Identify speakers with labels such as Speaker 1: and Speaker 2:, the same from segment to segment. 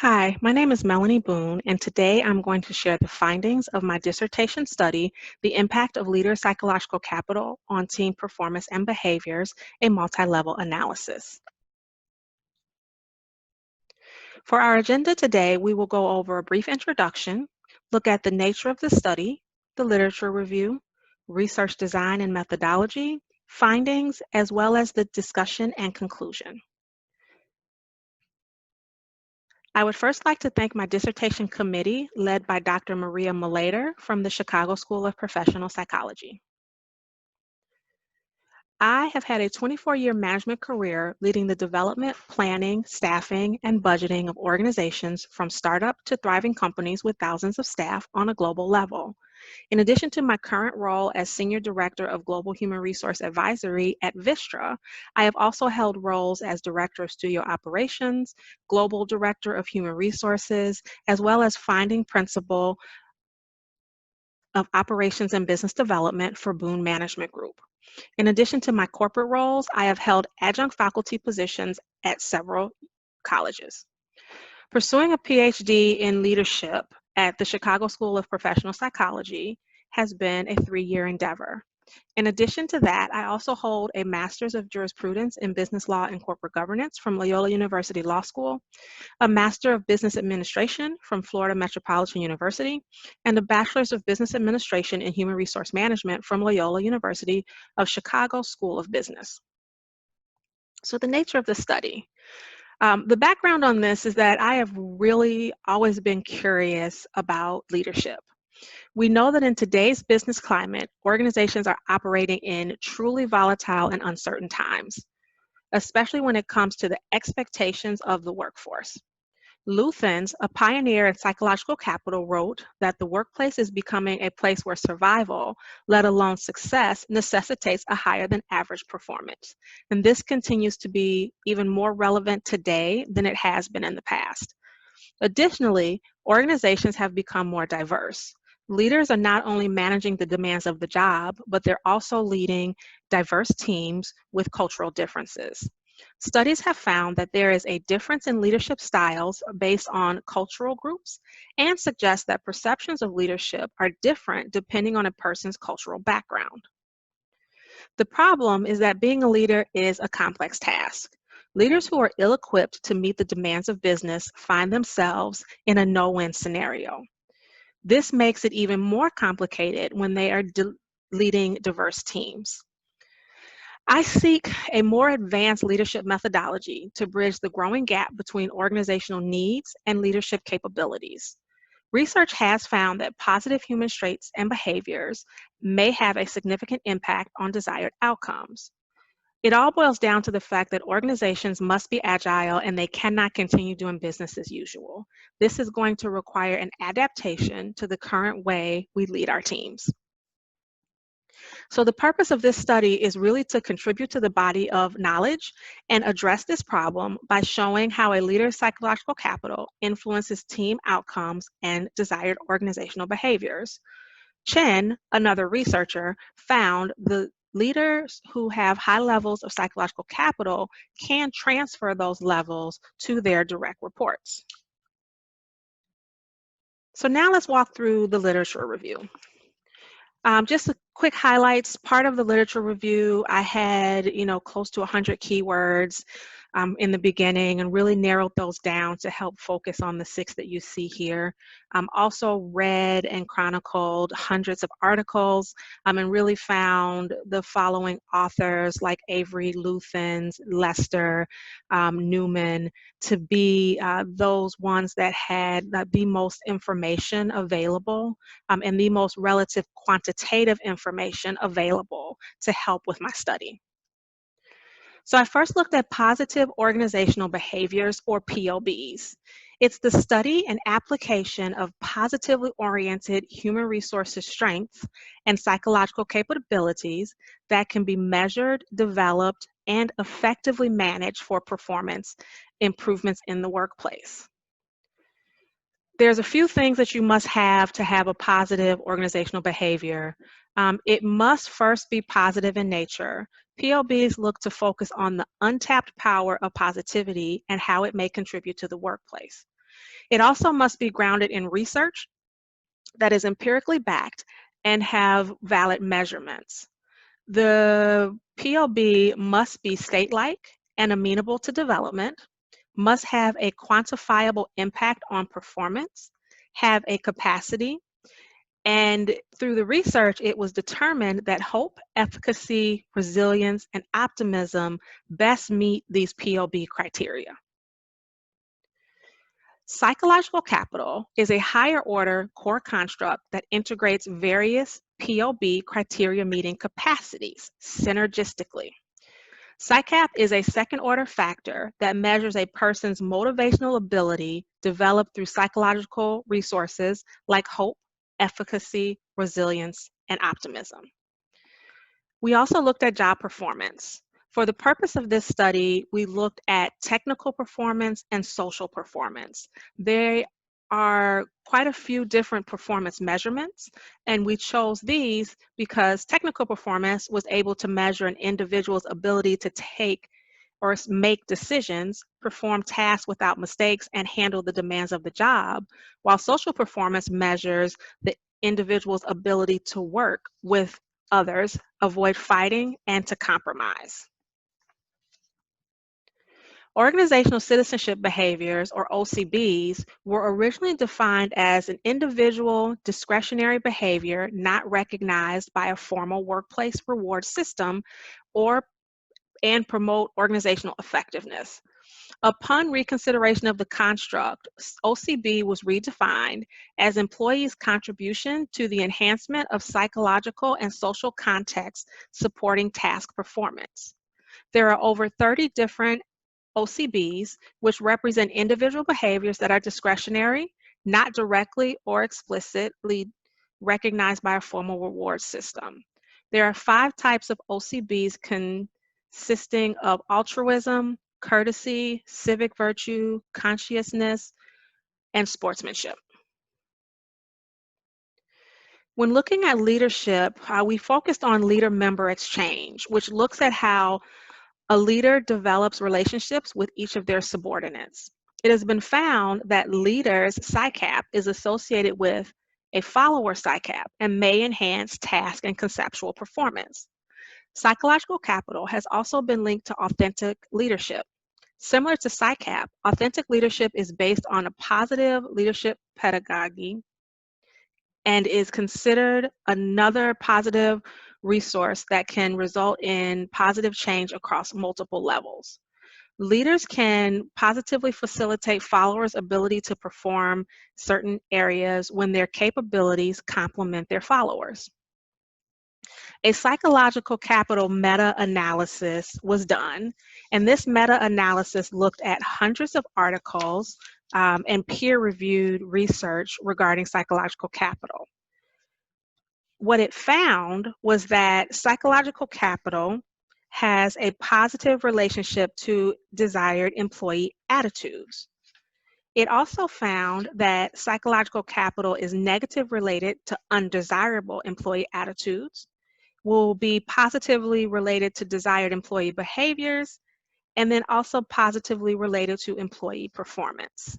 Speaker 1: Hi, my name is Melanie Boone, and today I'm going to share the findings of my dissertation study, The Impact of Leader Psychological Capital on Team Performance and Behaviors, a Multi-Level Analysis. For our agenda today, we will go over a brief introduction, look at the nature of the study, the literature review, research design and methodology, findings, as well as the discussion and conclusion. I would first like to thank my dissertation committee led by Dr. Maria Malater from the Chicago School of Professional Psychology. I have had a 24-year management career leading the development, planning, staffing, and budgeting of organizations from startup to thriving companies with thousands of staff on a global level. In addition to my current role as Senior Director of Global Human Resource Advisory at Vistra, I have also held roles as Director of Studio Operations, Global Director of Human Resources, as well as Founding Principal of Operations and Business Development for Boone Management Group. In addition to my corporate roles, I have held adjunct faculty positions at several colleges. Pursuing a PhD in leadership at the Chicago School of Professional Psychology has been a 3-year endeavor. In addition to that, I also hold a Master's of Jurisprudence in Business Law and Corporate Governance from Loyola University Law School, a Master of Business Administration from Florida Metropolitan University, and a Bachelor's of Business Administration in Human Resource Management from Loyola University of Chicago School of Business. So the nature of the study. The background on this is that I have really always been curious about leadership. We know that in today's business climate, organizations are operating in truly volatile and uncertain times, especially when it comes to the expectations of the workforce. Luthans, a pioneer in psychological capital, wrote that the workplace is becoming a place where survival, let alone success, necessitates a higher than average performance. And this continues to be even more relevant today than it has been in the past. Additionally, organizations have become more diverse. Leaders are not only managing the demands of the job, but they're also leading diverse teams with cultural differences. Studies have found that there is a difference in leadership styles based on cultural groups and suggest that perceptions of leadership are different depending on a person's cultural background. The problem is that being a leader is a complex task. Leaders who are ill-equipped to meet the demands of business find themselves in a no-win scenario. This makes it even more complicated when they are leading diverse teams. I seek a more advanced leadership methodology to bridge the growing gap between organizational needs and leadership capabilities. Research has found that positive human traits and behaviors may have a significant impact on desired outcomes. It all boils down to the fact that organizations must be agile and they cannot continue doing business as usual. This is going to require an adaptation to the current way we lead our teams. So the purpose of this study is really to contribute to the body of knowledge and address this problem by showing how a leader's psychological capital influences team outcomes and desired organizational behaviors. Chen, another researcher, found the leaders who have high levels of psychological capital can transfer those levels to their direct reports. So now let's walk through the literature review. Just a quick highlights. Part of the literature review, I had, close to 100 keywords in the beginning and really narrowed those down to help focus on the 6 that you see here. Also read and chronicled hundreds of articles and really found the following authors like Avey, Luthans, Lester, Newman to be those ones that had the most information available and the most relative quantitative information available to help with my study. So I first looked at positive organizational behaviors, or POBs. It's the study and application of positively oriented human resources strengths and psychological capabilities that can be measured, developed, and effectively managed for performance improvements in the workplace. There's a few things that you must have to have a positive organizational behavior. It must first be positive in nature. POBs look to focus on the untapped power of positivity and how it may contribute to the workplace. It also must be grounded in research that is empirically backed and have valid measurements. The PLB must be state-like and amenable to development, must have a quantifiable impact on performance, have a capacity, and through the research, it was determined that hope, efficacy, resilience, and optimism best meet these PLB criteria. Psychological capital is a higher order core construct that integrates various PLB criteria meeting capacities synergistically. PsyCap is a second order factor that measures a person's motivational ability developed through psychological resources like hope, efficacy, resilience, and optimism. We also looked at job performance. For the purpose of this study, we looked at technical performance and social performance. There are quite a few different performance measurements, and we chose these because technical performance was able to measure an individual's ability to take or make decisions, perform tasks without mistakes, and handle the demands of the job, while social performance measures the individual's ability to work with others, avoid fighting, and to compromise. Organizational citizenship behaviors, or OCBs, were originally defined as an individual discretionary behavior not recognized by a formal workplace reward system and promote organizational effectiveness. Upon reconsideration of the construct, OCB was redefined as employees' contribution to the enhancement of psychological and social contexts supporting task performance. There are over 30 different OCBs, which represent individual behaviors that are discretionary, not directly or explicitly recognized by a formal reward system. There are 5 types of OCBs consisting of altruism, courtesy, civic virtue, conscientiousness, and sportsmanship. When looking at leadership, we focused on leader-member exchange, which looks at how a leader develops relationships with each of their subordinates. It has been found that leaders' PsyCap is associated with a follower PsyCap and may enhance task and conceptual performance. Psychological capital has also been linked to authentic leadership. Similar to PsyCap, authentic leadership is based on a positive leadership pedagogy and is considered another positive resource that can result in positive change across multiple levels. Leaders can positively facilitate followers' ability to perform certain areas when their capabilities complement their followers. A psychological capital meta-analysis was done, and this meta-analysis looked at hundreds of articles and peer-reviewed research regarding psychological capital. What it found was that psychological capital has a positive relationship to desired employee attitudes. It also found that psychological capital is negative related to undesirable employee attitudes, will be positively related to desired employee behaviors, and then also positively related to employee performance.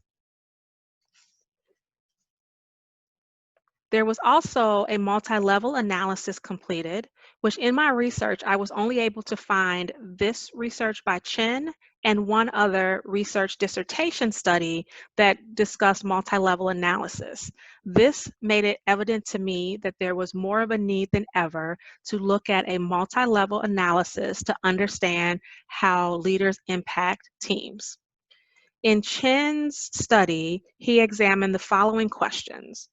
Speaker 1: There was also a multi-level analysis completed, which in my research, I was only able to find this research by Chen and one other research dissertation study that discussed multi-level analysis. This made it evident to me that there was more of a need than ever to look at a multi-level analysis to understand how leaders impact teams. In Chen's study, he examined the following questions.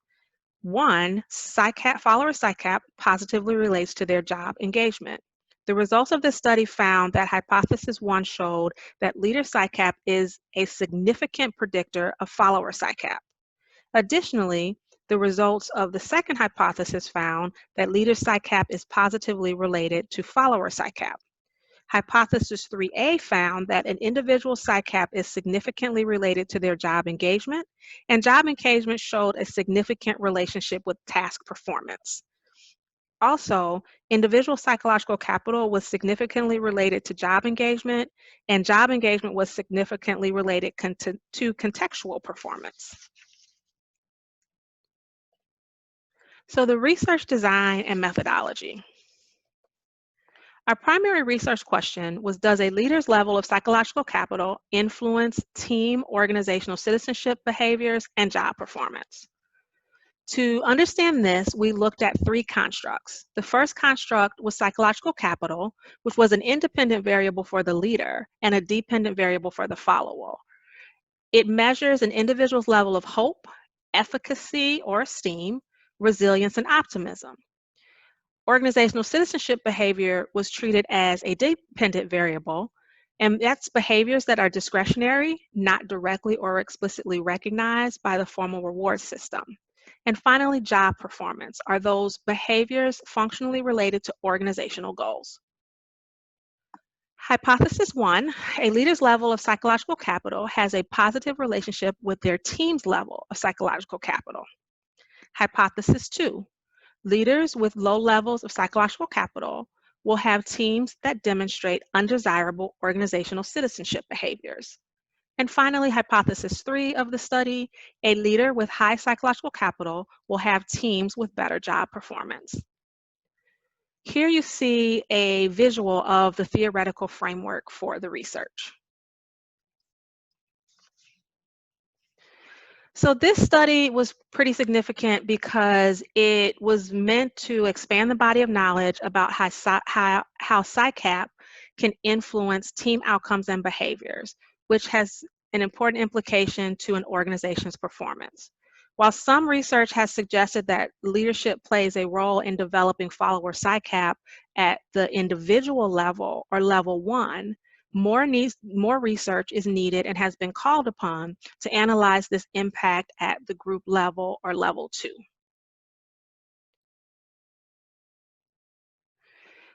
Speaker 1: 1, follower PsyCap positively relates to their job engagement. The results of this study found that hypothesis 1 showed that leader PsyCap is a significant predictor of follower PsyCap. Additionally, the results of the second hypothesis found that leader PsyCap is positively related to follower PsyCap. Hypothesis 3A found that an individual's PsyCap is significantly related to their job engagement, and job engagement showed a significant relationship with task performance. Also, individual psychological capital was significantly related to job engagement, and job engagement was significantly related to contextual performance. So the research design and methodology. Our primary research question was, does a leader's level of psychological capital influence team organizational citizenship behaviors and job performance? To understand this, we looked at three constructs. The first construct was psychological capital, which was an independent variable for the leader and a dependent variable for the follower. It measures an individual's level of hope, efficacy or esteem, resilience, and optimism. Organizational citizenship behavior was treated as a dependent variable, and that's behaviors that are discretionary, not directly or explicitly recognized by the formal reward system. And finally, job performance are those behaviors functionally related to organizational goals. Hypothesis 1, a leader's level of psychological capital has a positive relationship with their team's level of psychological capital. Hypothesis 2, leaders with low levels of psychological capital will have teams that demonstrate undesirable organizational citizenship behaviors. And finally, hypothesis 3 of the study, a leader with high psychological capital will have teams with better job performance. Here you see a visual of the theoretical framework for the research. So this study was pretty significant because it was meant to expand the body of knowledge about how PsyCap can influence team outcomes and behaviors, which has an important implication to an organization's performance. While some research has suggested that leadership plays a role in developing follower PsyCap at the individual level or level 1, more research is needed and has been called upon to analyze this impact at the group level or level 2.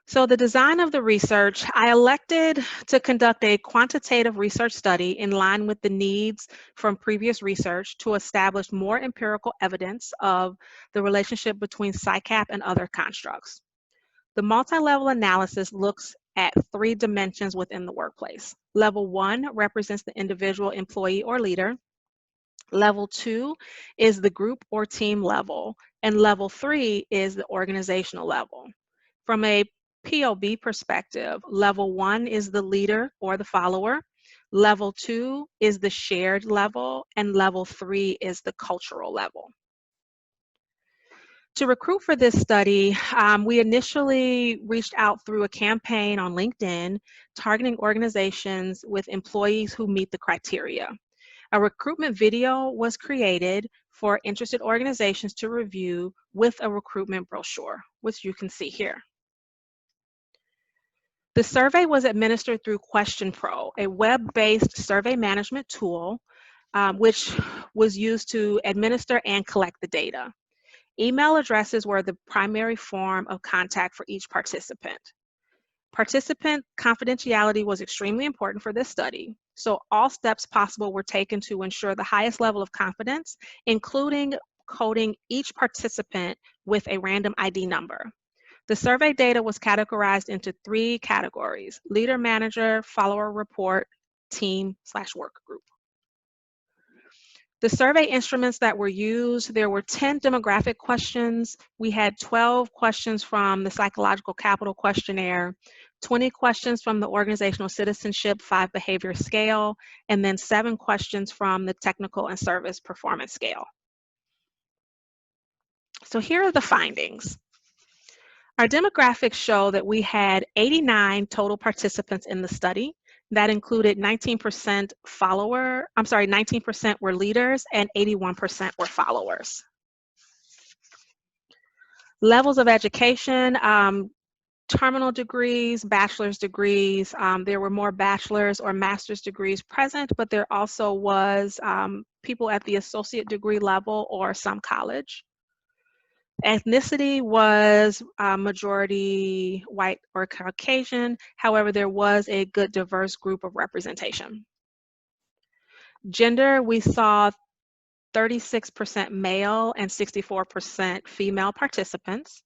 Speaker 1: So the design of the research, I elected to conduct a quantitative research study in line with the needs from previous research to establish more empirical evidence of the relationship between PsyCap and other constructs. The multi-level analysis looks at 3 dimensions within the workplace. Level 1 represents the individual employee or leader. Level 2 is the group or team level, and level 3 is the organizational level. From a POB perspective, level 1 is the leader or the follower, level 2 is the shared level, and level 3 is the cultural level. To recruit for this study, we initially reached out through a campaign on LinkedIn targeting organizations with employees who meet the criteria. A recruitment video was created for interested organizations to review with a recruitment brochure, which you can see here. The survey was administered through QuestionPro, a web-based survey management tool, which was used to administer and collect the data. Email addresses were the primary form of contact for each participant. Participant confidentiality was extremely important for this study, so all steps possible were taken to ensure the highest level of confidence, including coding each participant with a random ID number. The survey data was categorized into 3 categories: leader, manager, follower, report, team/work group. The survey instruments that were used, there were 10 demographic questions. We had 12 questions from the psychological capital questionnaire, 20 questions from the organizational citizenship 5 behavior scale, and then 7 questions from the technical and service performance scale. So here are the findings. Our demographics show that we had 89 total participants in the study. That included 19% 19% were leaders and 81% were followers. Levels of education, terminal degrees, bachelor's degrees. There were more bachelor's or master's degrees present, but there also was people at the associate degree level or some college. Ethnicity was majority white or Caucasian. However, there was a good diverse group of representation. Gender, we saw 36% male and 64% female participants.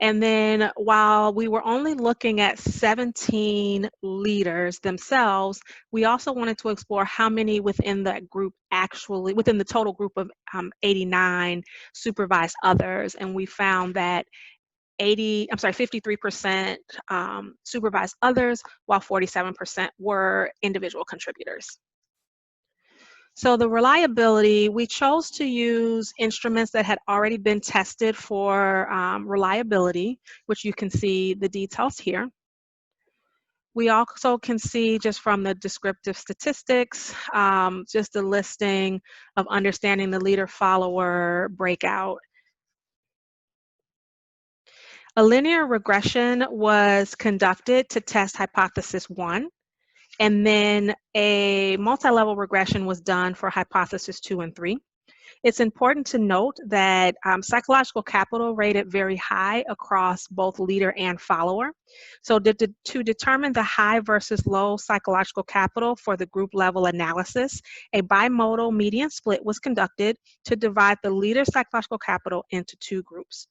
Speaker 1: And then while we were only looking at 17 leaders themselves, we also wanted to explore how many within that group actually, within the total group of 89 supervised others. And we found that 53% supervised others, while 47% were individual contributors. So the reliability, we chose to use instruments that had already been tested for reliability, which you can see the details here. We also can see just from the descriptive statistics, just a listing of understanding the leader-follower breakout. A linear regression was conducted to test hypothesis 1. And then a multi-level regression was done for hypothesis 2 and 3. It's important to note that psychological capital rated very high across both leader and follower. So to determine the high versus low psychological capital for the group level analysis, a bimodal median split was conducted to divide the leader psychological capital into 2 groups.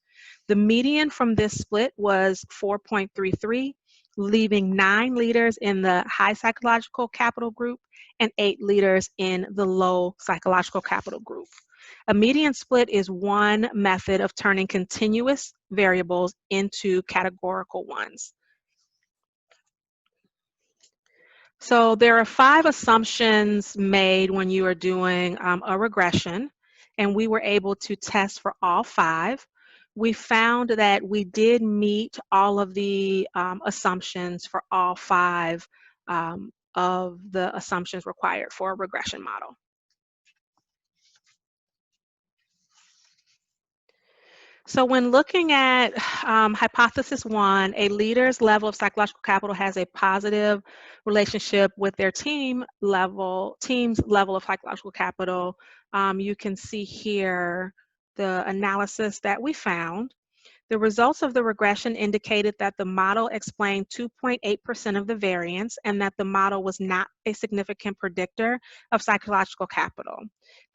Speaker 1: The median from this split was 4.33, leaving 9 leaders in the high psychological capital group and 8 leaders in the low psychological capital group. A median split is one method of turning continuous variables into categorical ones. So there are 5 assumptions made when you are doing a regression, and we were able to test for all 5. We found that we did meet all of the assumptions for all 5 of the assumptions required for a regression model. So when looking at hypothesis 1, a leader's level of psychological capital has a positive relationship with their team's level of psychological capital. You can see here the analysis that we found. The results of the regression indicated that the model explained 2.8% of the variance and that the model was not a significant predictor of psychological capital.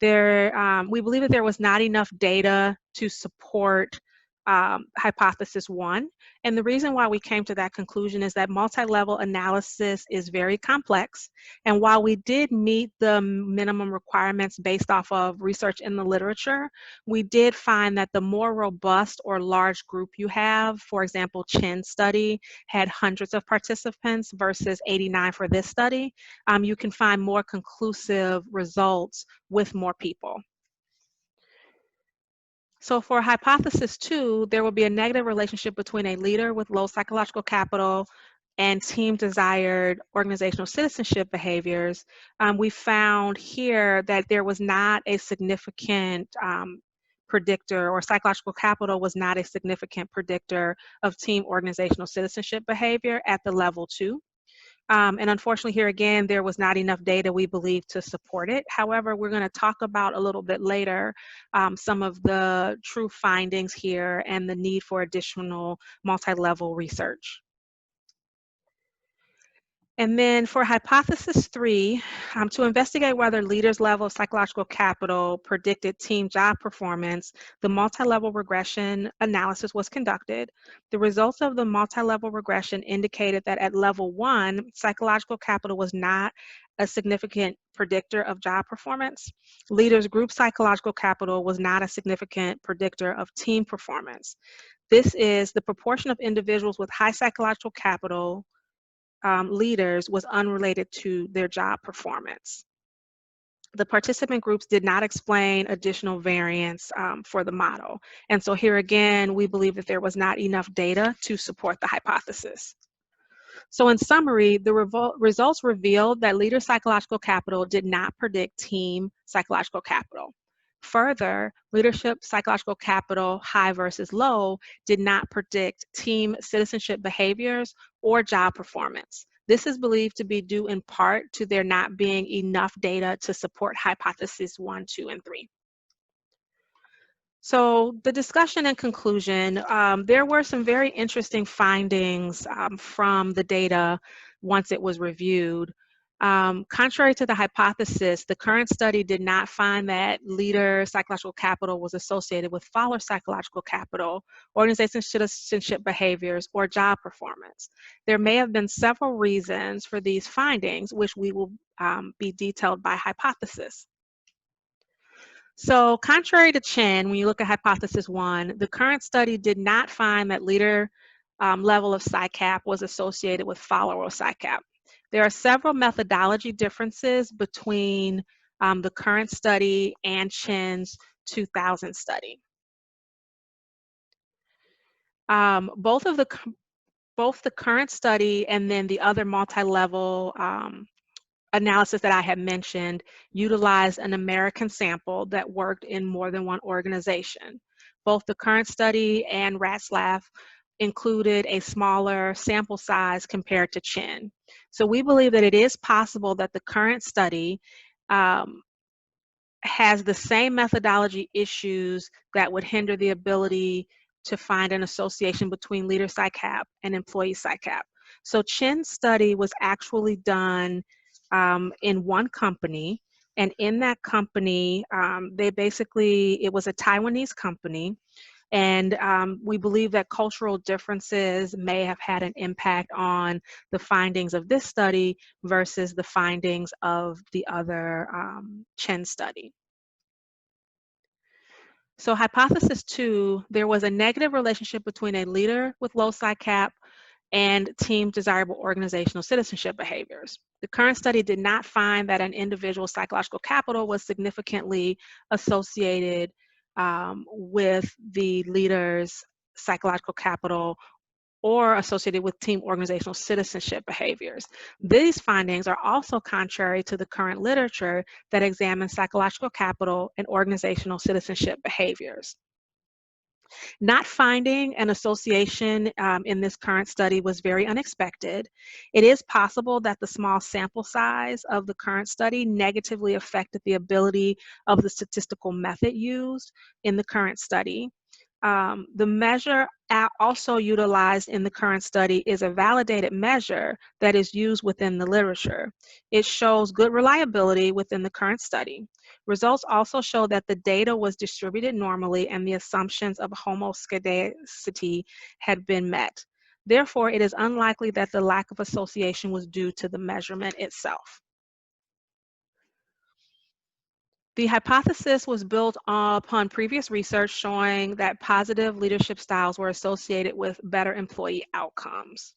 Speaker 1: We believe that there was not enough data to support hypothesis 1. And the reason why we came to that conclusion is that multi-level analysis is very complex. And while we did meet the minimum requirements based off of research in the literature, we did find that the more robust or large group you have, for example, Chen's study had hundreds of participants versus 89 for this study, you can find more conclusive results with more people. So for hypothesis 2, there will be a negative relationship between a leader with low psychological capital and team desired organizational citizenship behaviors. We found here that there was not a significant predictor, or psychological capital was not a significant predictor of team organizational citizenship behavior at the level 2. And unfortunately, here again, there was not enough data, we believe, to support it. However, we're going to talk about a little bit later some of the true findings here and the need for additional multi-level research. And then for hypothesis 3, to investigate whether leaders' level of psychological capital predicted team job performance, the multi-level regression analysis was conducted. The results of the multi-level regression indicated that at level 1, psychological capital was not a significant predictor of job performance. Leaders' group psychological capital was not a significant predictor of team performance. This is the proportion of individuals with high psychological capital leaders was unrelated to their job performance. The participant groups did not explain additional variance for the model. And so here again, we believe that there was not enough data to support the hypothesis. So in summary, the results revealed that leader psychological capital did not predict team psychological capital. Further, leadership psychological capital, high versus low, did not predict team citizenship behaviors or job performance. This is believed to be due in part to there not being enough data to support hypotheses 1, 2, and 3. So the discussion and conclusion, there were some very interesting findings from the data once it was reviewed. Contrary to the hypothesis, the current study did not find that leader psychological capital was associated with follower psychological capital, organizational citizenship behaviors, or job performance. There may have been several reasons for these findings, which we will be detailed by hypothesis. So contrary to Chen, when you look at hypothesis 1, the current study did not find that leader level of PsyCap was associated with follower PsyCap. There are several methodology differences between the current study and Chen's 2000 study. Both the current study and then the other multi-level analysis that I had mentioned utilized an American sample that worked in more than one organization. Both the current study and Ratzlaff included a smaller sample size compared to Chen. So we believe that it is possible that the current study has the same methodology issues that would hinder the ability to find an association between leader PsyCap and employee PsyCap. So Chen's study was actually done in one company, and in that company, it was a Taiwanese company, and we believe that cultural differences may have had an impact on the findings of this study versus the findings of the other Chen study. So hypothesis 2, there was a negative relationship between a leader with low PsyCap and team desirable organizational citizenship behaviors. The current study did not find that an individual's psychological capital was significantly associated with the leader's psychological capital or associated with team organizational citizenship behaviors. These findings are also contrary to the current literature that examines psychological capital and organizational citizenship behaviors. Not finding an association in this current study was very unexpected. It is possible that the small sample size of the current study negatively affected the ability of the statistical method used in the current study. The measure also utilized in the current study is a validated measure that is used within the literature. It shows good reliability within the current study. Results also show that the data was distributed normally and the assumptions of homoscedasticity had been met. Therefore, it is unlikely that the lack of association was due to the measurement itself. The hypothesis was built upon previous research showing that positive leadership styles were associated with better employee outcomes.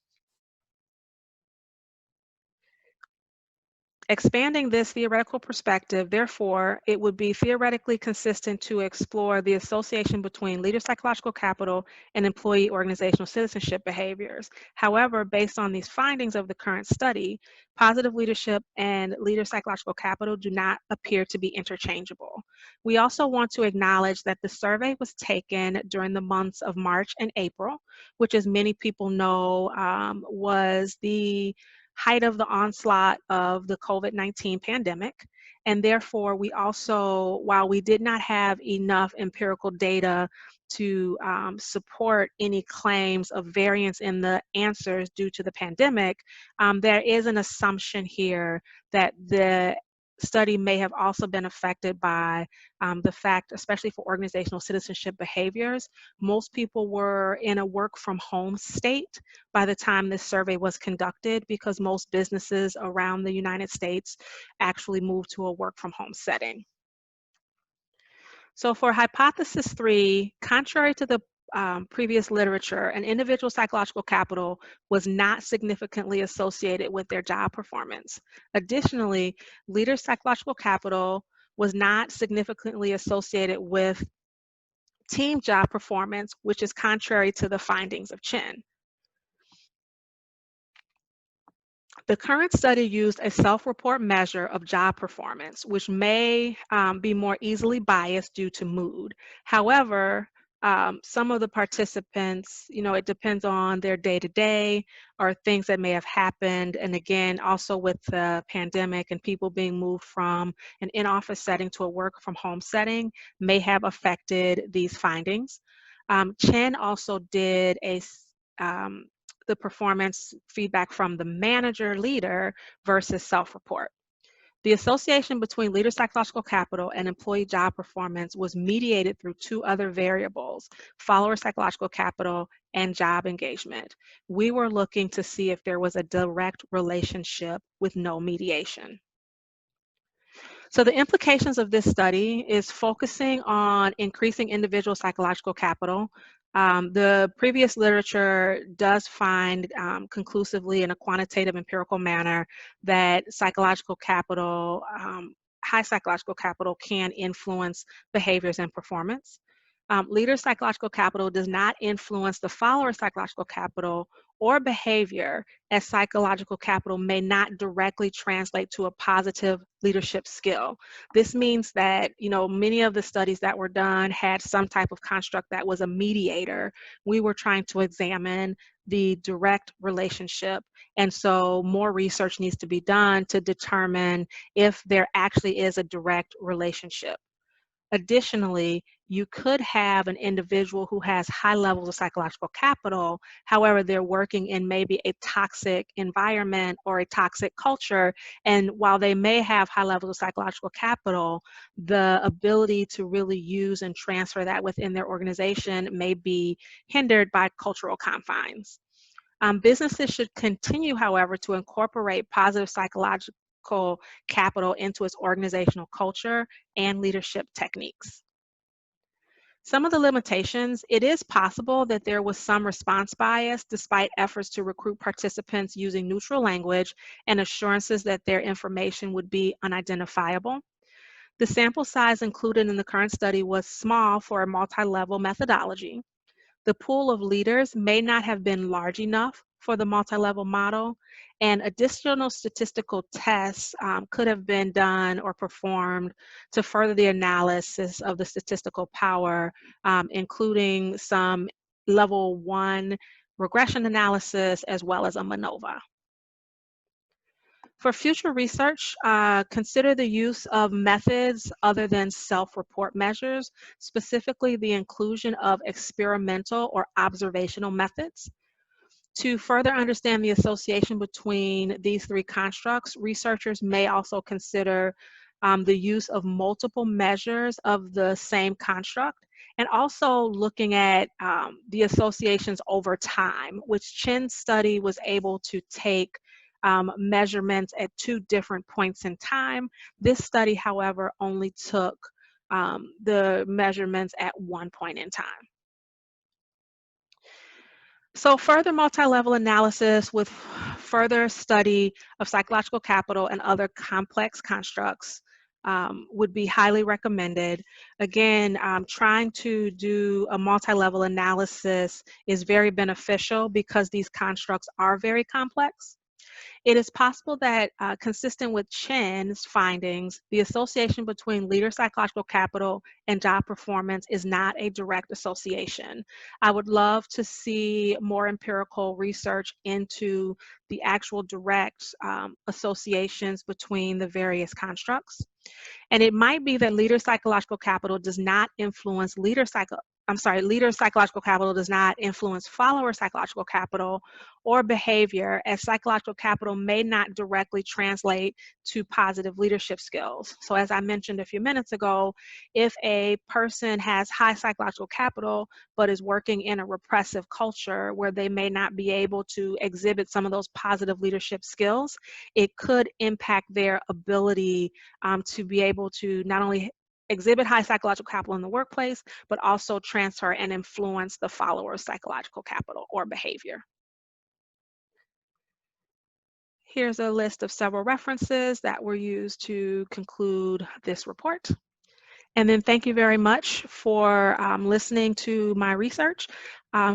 Speaker 1: Expanding this theoretical perspective, therefore, it would be theoretically consistent to explore the association between leader psychological capital and employee organizational citizenship behaviors. However, based on these findings of the current study, positive leadership and leader psychological capital do not appear to be interchangeable. We also want to acknowledge that the survey was taken during the months of March and April, which, as many people know, was the height of the onslaught of the COVID-19 pandemic. And therefore, we also, while we did not have enough empirical data to support any claims of variance in the answers due to the pandemic, there is an assumption here that the study may have also been affected by the fact, especially for organizational citizenship behaviors, most people were in a work from home state by the time this survey was conducted, because most businesses around the United States actually moved to a work from home setting. So for hypothesis 3, contrary to the previous literature, an individual psychological capital was not significantly associated with their job performance. Additionally, leader psychological capital was not significantly associated with team job performance, which is contrary to the findings of Chen. The current study used a self-report measure of job performance, which may be more easily biased due to mood. However, some of the participants, it depends on their day-to-day or things that may have happened. And again, also with the pandemic and people being moved from an in-office setting to a work-from-home setting may have affected these findings. Chen also did a the performance feedback from the manager leader versus self-report. The association between leader psychological capital and employee job performance was mediated through two other variables, follower psychological capital and job engagement. We were looking to see if there was a direct relationship with no mediation. So the implications of this study is focusing on increasing individual psychological capital. The previous literature does find conclusively in a quantitative empirical manner that psychological capital, high psychological capital can influence behaviors and performance. Leader psychological capital does not influence the follower psychological capital or behavior, as psychological capital may not directly translate to a positive leadership skill. This means that, many of the studies that were done had some type of construct that was a mediator. We were trying to examine the direct relationship, and so more research needs to be done to determine if there actually is a direct relationship. Additionally, you could have an individual who has high levels of psychological capital. However, they're working in maybe a toxic environment or a toxic culture. And while they may have high levels of psychological capital, the ability to really use and transfer that within their organization may be hindered by cultural confines. Businesses should continue, however, to incorporate positive psychological capital into its organizational culture and leadership techniques. Some of the limitations: it is possible that there was some response bias despite efforts to recruit participants using neutral language and assurances that their information would be unidentifiable. The sample size included in the current study was small for a multi-level methodology. The pool of leaders may not have been large enough for the multi-level model, and additional statistical tests could have been done or performed to further the analysis of the statistical power, including some level 1 regression analysis as well as a MANOVA. For future research, consider the use of methods other than self-report measures, specifically the inclusion of experimental or observational methods. To further understand the association between these three constructs, researchers may also consider the use of multiple measures of the same construct, and also looking at the associations over time, which Chen's study was able to take measurements at two different points in time. This study, however, only took the measurements at one point in time. So further multi-level analysis with further study of psychological capital and other complex constructs would be highly recommended. Again, trying to do a multi-level analysis is very beneficial because these constructs are very complex. It is possible that, consistent with Chen's findings, the association between leader psychological capital and job performance is not a direct association. I would love to see more empirical research into the actual direct associations between the various constructs. And it might be that leader psychological capital does not influence leader psychological capital does not influence follower psychological capital or behavior, as psychological capital may not directly translate to positive leadership skills. So as I mentioned a few minutes ago, if a person has high psychological capital but is working in a repressive culture where they may not be able to exhibit some of those positive leadership skills, it could impact their ability to be able to not only exhibit high psychological capital in the workplace, but also transfer and influence the follower's psychological capital or behavior. Here's a list of several references that were used to conclude this report. And then thank you very much for listening to my research.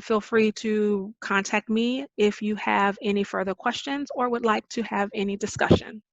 Speaker 1: Feel free to contact me if you have any further questions or would like to have any discussion.